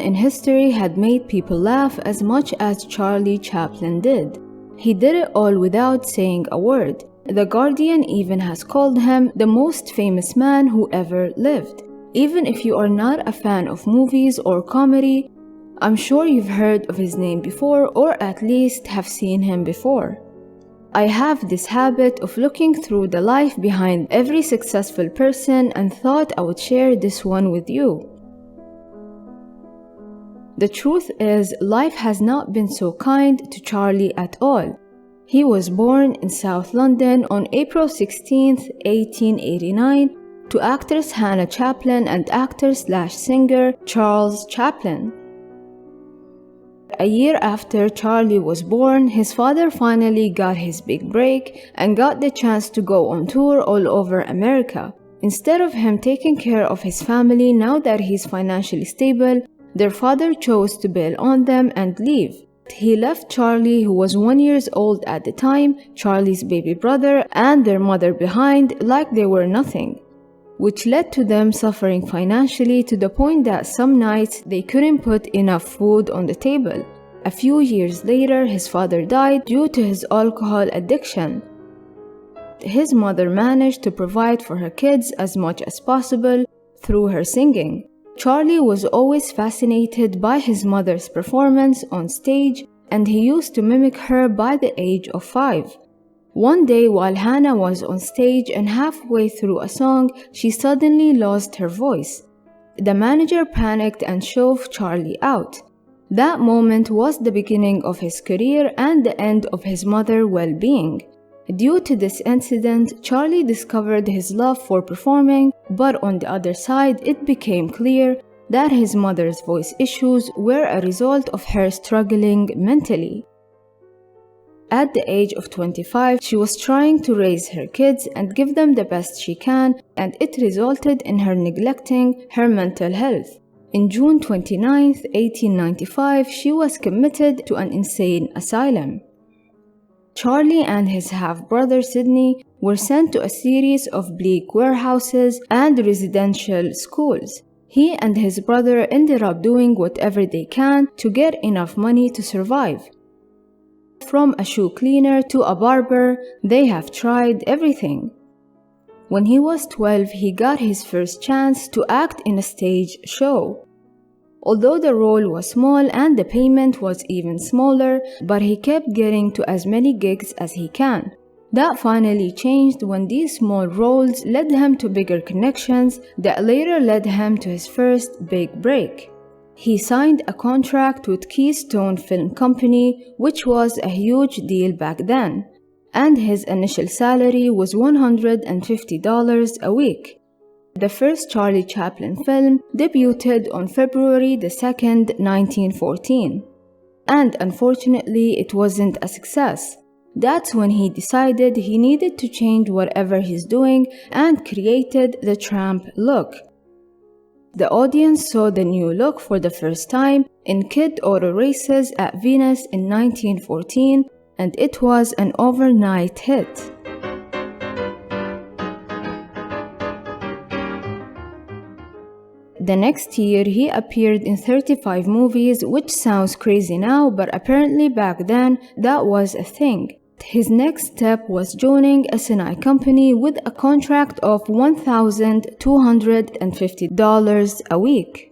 in history had made people laugh as much as Charlie Chaplin did. He did it all without saying a word. The Guardian even has called him the most famous man who ever lived. Even if you are not a fan of movies or comedy, I'm sure you've heard of his name before, or at least have seen him before. I have this habit of looking through the life behind every successful person and thought I would share this one with you. The truth is, life has not been so kind to Charlie at all. He was born in South London on April 16, 1889, to actress Hannah Chaplin and actor/singer Charles Chaplin. A year after Charlie was born, his father finally got his big break and got the chance to go on tour all over America. Instead of him taking care of his family now that he's financially stable, their father chose to bail on them and leave. He left Charlie, who was 1 year old at the time, Charlie's baby brother, and their mother behind like they were nothing, which led to them suffering financially to the point that some nights they couldn't put enough food on the table. A few years later, his father died due to his alcohol addiction. His mother managed to provide for her kids as much as possible through her singing. Charlie was always fascinated by his mother's performance on stage, and he used to mimic her by the age of 5. One day, while Hannah was on stage and halfway through a song, she suddenly lost her voice. The manager panicked and shoved Charlie out. That moment was the beginning of his career and the end of his mother's well-being. Due to this incident, Charlie discovered his love for performing, but on the other side, it became clear that his mother's voice issues were a result of her struggling mentally. At the age of 25, she was trying to raise her kids and give them the best she can, and it resulted in her neglecting her mental health. In June 29, 1895, she was committed to an insane asylum. Charlie and his half-brother Sidney were sent to a series of bleak warehouses and residential schools. He and his brother ended up doing whatever they can to get enough money to survive. From a shoe cleaner to a barber, they have tried everything. When he was 12, he got his first chance to act in a stage show. Although the role was small and the payment was even smaller, but he kept getting to as many gigs as he can. That finally changed when these small roles led him to bigger connections that later led him to his first big break. He signed a contract with Keystone Film Company, which was a huge deal back then, and his initial salary was $150 a week. The first Charlie Chaplin film debuted on February 2, 1914, and unfortunately it wasn't a success. That's when he decided he needed to change whatever he's doing and created the tramp look. The audience saw the new look for the first time in kid auto races at Venice in 1914, and it was an overnight hit. The next year, he appeared in 35 movies, which sounds crazy now, but apparently back then, that was a thing. His next step was joining a Sinai company with a contract of $1,250 a week.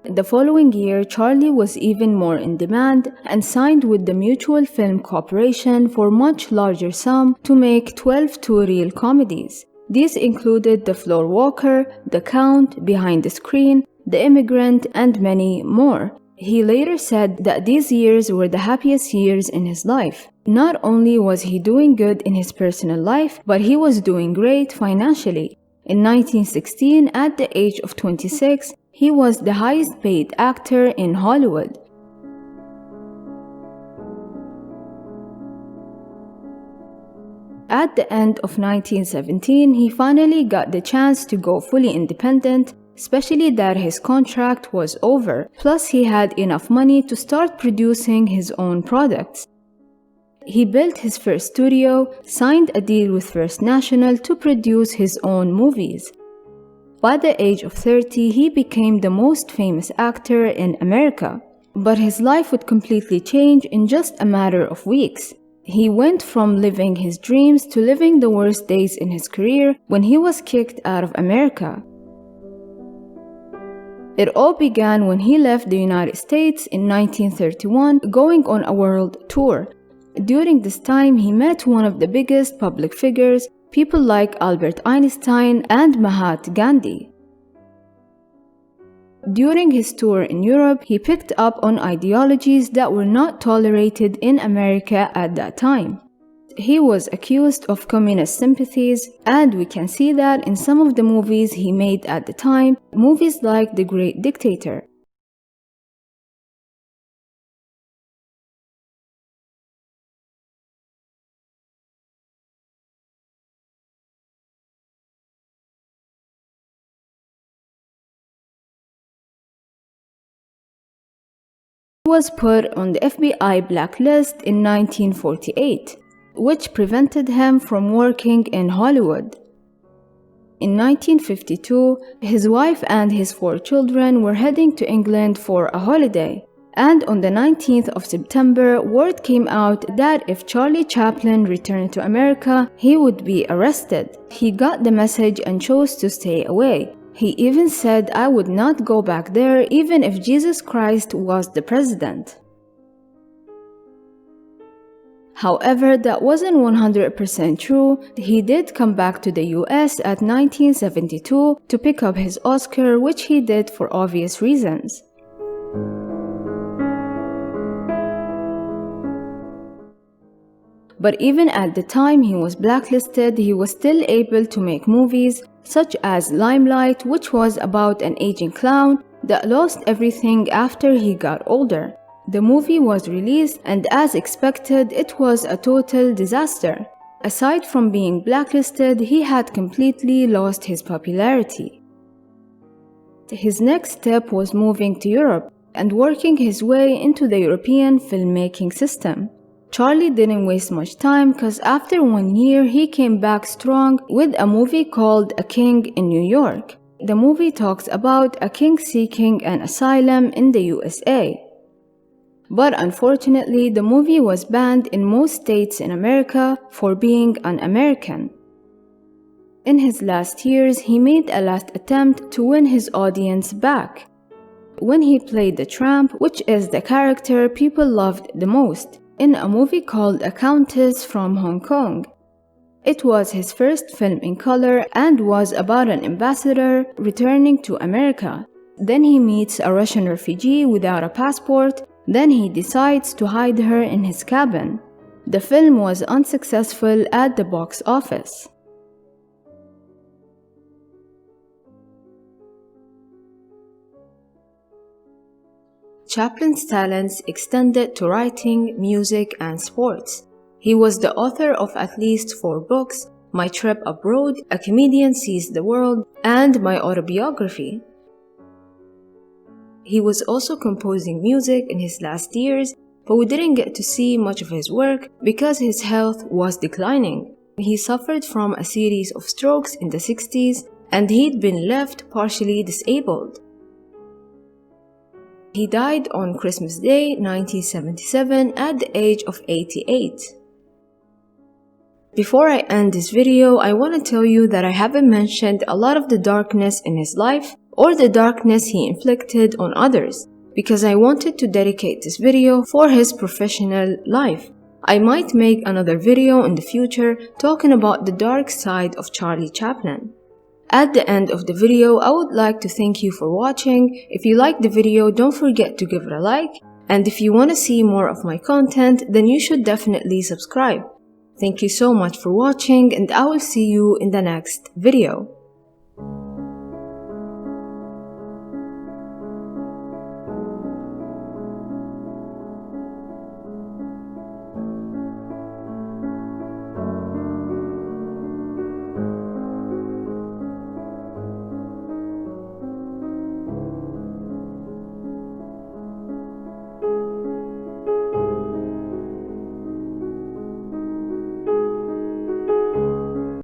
The following year, Charlie was even more in demand and signed with the Mutual Film Corporation for much larger sum to make 12 two-reel comedies. These included The Floor Walker, The Count, Behind the Screen, The Immigrant, and many more. He later said that these years were the happiest years in his life. Not only was he doing good in his personal life, but he was doing great financially. In 1916, at the age of 26, he was the highest paid actor in Hollywood. At the end of 1917, he finally got the chance to go fully independent, especially that his contract was over, plus he had enough money to start producing his own products. He built his first studio, signed a deal with First National to produce his own movies. By the age of 30, he became the most famous actor in America. But his life would completely change in just a matter of weeks. He went from living his dreams to living the worst days in his career when he was kicked out of America. It all began when he left the United States in 1931, going on a world tour. During this time, he met one of the biggest public figures, people like Albert Einstein and Mahatma Gandhi. During his tour in Europe, he picked up on ideologies that were not tolerated in America at that time. He was accused of communist sympathies, and we can see that in some of the movies he made at the time, movies like The Great Dictator. He was put on the FBI blacklist in 1948, which prevented him from working in Hollywood. In 1952, his wife and his 4 children were heading to England for a holiday, and on the 19th of September, word came out that if Charlie Chaplin returned to America, he would be arrested. He got the message and chose to stay away. He even said, "I would not go back there even if Jesus Christ was the president." However, that wasn't 100% true. He did come back to the US at 1972 to pick up his Oscar, which he did for obvious reasons. But even at the time he was blacklisted, he was still able to make movies such as Limelight, which was about an aging clown that lost everything after he got older. The movie was released, and as expected, it was a total disaster. Aside from being blacklisted, he had completely lost his popularity. His next step was moving to Europe and working his way into the European filmmaking system. Charlie didn't waste much time because after 1 year he came back strong with a movie called A King in New York. The movie talks about a king seeking an asylum in the USA. But unfortunately, the movie was banned in most states in America for being un-American. In his last years, he made a last attempt to win his audience back when he played the tramp, which is the character people loved the most, in a movie called A Countess from Hong Kong. It was his first film in color and was about an ambassador returning to America. Then he meets a Russian refugee without a passport. Then he decides to hide her in his cabin. The film was unsuccessful at the box office. Chaplin's talents extended to writing, music, and sports. He was the author of at least 4 books: My Trip Abroad, A Comedian Sees the World, and my autobiography. He was also composing music in his last years, but we didn't get to see much of his work because his health was declining. He suffered from a series of strokes in the 60s, and he'd been left partially disabled. He died on Christmas Day, 1977, at the age of 88. Before I end this video, I want to tell you that I haven't mentioned a lot of the darkness in his life or the darkness he inflicted on others, because I wanted to dedicate this video for his professional life. I might make another video in the future talking about the dark side of Charlie Chaplin. At the end of the video, I would like to thank you for watching. If you liked the video, don't forget to give it a like. And if you want to see more of my content, then you should definitely subscribe. Thank you so much for watching, and I will see you in the next video.